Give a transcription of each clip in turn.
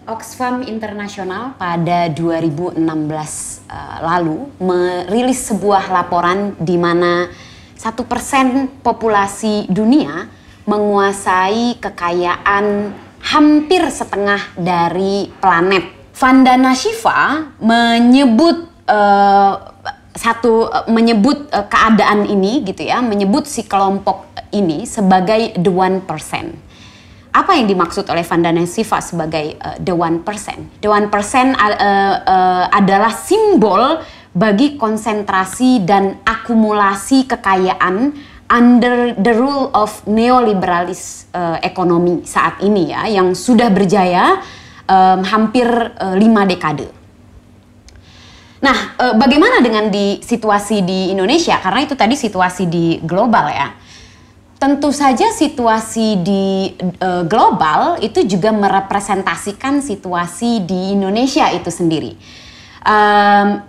Oxfam International pada 2016 lalu merilis sebuah laporan di mana 1% populasi dunia menguasai kekayaan hampir setengah dari planet. Vandana Shiva menyebut keadaan ini gitu ya, menyebut si kelompok ini sebagai the 1%. Apa yang dimaksud oleh Vandana Shiva sebagai the 1%? The 1% adalah simbol bagi konsentrasi dan akumulasi kekayaan under the rule of neoliberalis ekonomi saat ini ya, yang sudah berjaya hampir 5 dekade. Nah, bagaimana dengan di situasi di Indonesia? Karena itu tadi situasi di global ya. Tentu saja situasi di global itu juga merepresentasikan situasi di Indonesia itu sendiri. 1%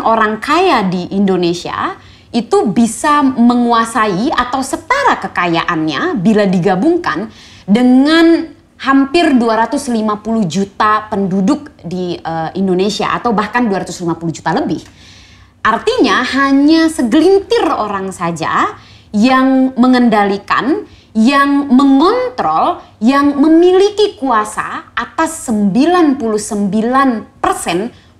orang kaya di Indonesia itu bisa menguasai atau setara kekayaannya bila digabungkan dengan hampir 250 juta penduduk di Indonesia atau bahkan 250 juta lebih. Artinya hanya segelintir orang saja yang mengendalikan, yang mengontrol, yang memiliki kuasa atas 99%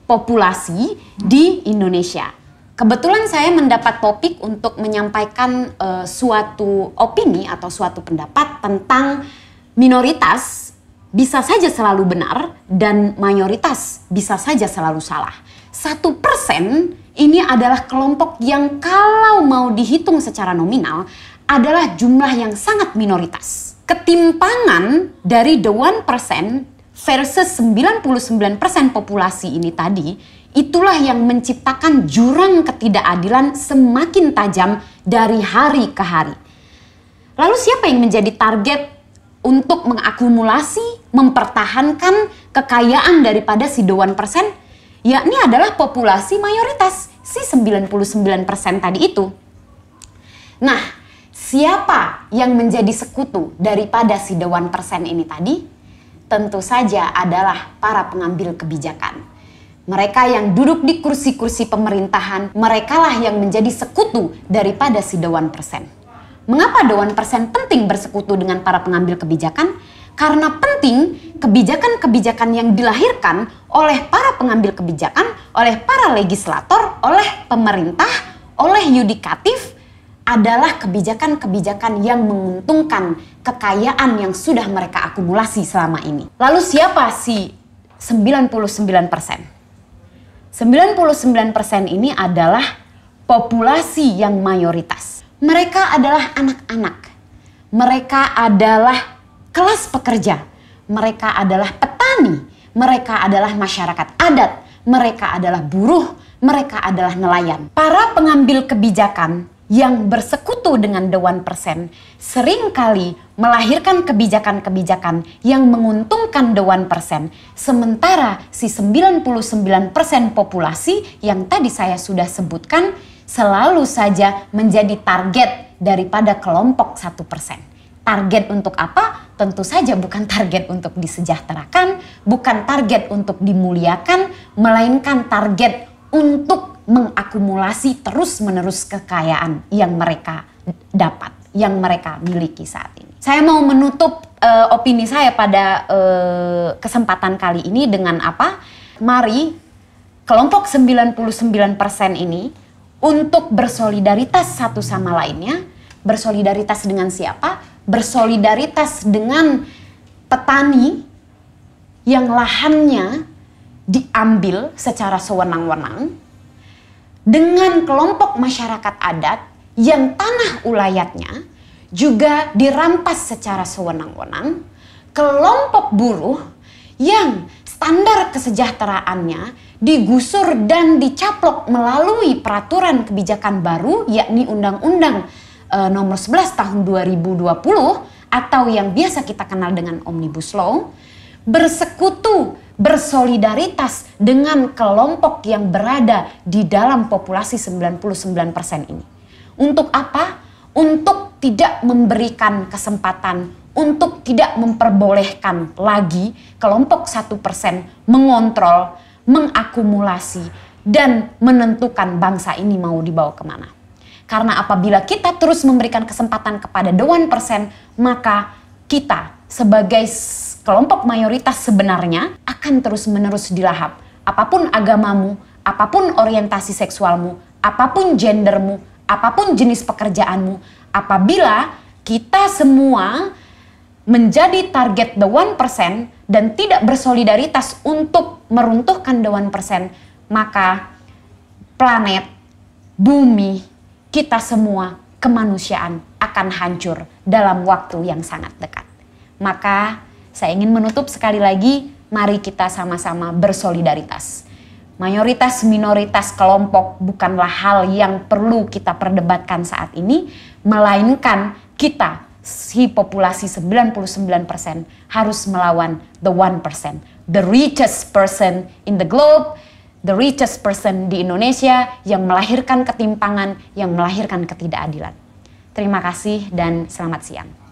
populasi di Indonesia. Kebetulan saya mendapat topik untuk menyampaikan suatu opini atau suatu pendapat tentang minoritas bisa saja selalu benar dan mayoritas bisa saja selalu salah. 1% ini adalah kelompok yang kalau mau dihitung secara nominal adalah jumlah yang sangat minoritas. Ketimpangan dari the 1% versus 99% populasi ini tadi, itulah yang menciptakan jurang ketidakadilan semakin tajam dari hari ke hari. Lalu siapa yang menjadi target untuk mengakumulasi, mempertahankan kekayaan daripada si the 1%? Yakni adalah populasi mayoritas, si 99% tadi itu. Nah, siapa yang menjadi sekutu daripada si the 1% ini tadi? Tentu saja adalah para pengambil kebijakan. Mereka yang duduk di kursi-kursi pemerintahan, merekalah yang menjadi sekutu daripada si the 1%. Mengapa the 1% penting bersekutu dengan para pengambil kebijakan? Karena penting kebijakan-kebijakan yang dilahirkan oleh para pengambil kebijakan, oleh para legislator, oleh pemerintah, oleh yudikatif adalah kebijakan-kebijakan yang menguntungkan kekayaan yang sudah mereka akumulasi selama ini. Lalu siapa si 99%? 99% ini adalah populasi yang mayoritas. Mereka adalah anak-anak. Mereka adalah kelas pekerja, mereka adalah petani, mereka adalah masyarakat adat, mereka adalah buruh, mereka adalah nelayan. Para pengambil kebijakan yang bersekutu dengan the 1% seringkali melahirkan kebijakan-kebijakan yang menguntungkan the 1%, sementara si 99% populasi yang tadi saya sudah sebutkan selalu saja menjadi target daripada kelompok 1%. Target untuk apa? Tentu saja bukan target untuk disejahterakan, bukan target untuk dimuliakan, melainkan target untuk mengakumulasi terus-menerus kekayaan yang mereka dapat, yang mereka miliki saat ini. Saya mau menutup opini saya pada kesempatan kali ini dengan apa? Mari kelompok 99% ini untuk bersolidaritas satu sama lainnya. Bersolidaritas dengan siapa? Bersolidaritas dengan petani yang lahannya diambil secara sewenang-wenang, dengan kelompok masyarakat adat yang tanah ulayatnya juga dirampas secara sewenang-wenang, kelompok buruh yang standar kesejahteraannya digusur dan dicaplok melalui peraturan kebijakan baru, yakni Undang-Undang nomor 11 tahun 2020 atau yang biasa kita kenal dengan Omnibus Law, bersekutu, bersolidaritas dengan kelompok yang berada di dalam populasi 99% ini. Untuk apa? Untuk tidak memberikan kesempatan untuk tidak memperbolehkan lagi kelompok 1% mengontrol, mengakumulasi, dan menentukan bangsa ini mau dibawa kemana. Karena apabila kita terus memberikan kesempatan kepada the 1%, maka kita sebagai kelompok mayoritas sebenarnya akan terus-menerus dilahap. Apapun agamamu, apapun orientasi seksualmu, apapun gendermu, apapun jenis pekerjaanmu, apabila kita semua menjadi target the 1% dan tidak bersolidaritas untuk meruntuhkan the 1%, maka planet, bumi, kita semua, kemanusiaan akan hancur dalam waktu yang sangat dekat. Maka saya ingin menutup sekali lagi, mari kita sama-sama bersolidaritas. Mayoritas, minoritas, kelompok bukanlah hal yang perlu kita perdebatkan saat ini, melainkan kita, si populasi 99% harus melawan the 1%. The richest person in the globe, the richest person di Indonesia yang melahirkan ketimpangan, yang melahirkan ketidakadilan. Terima kasih dan selamat siang.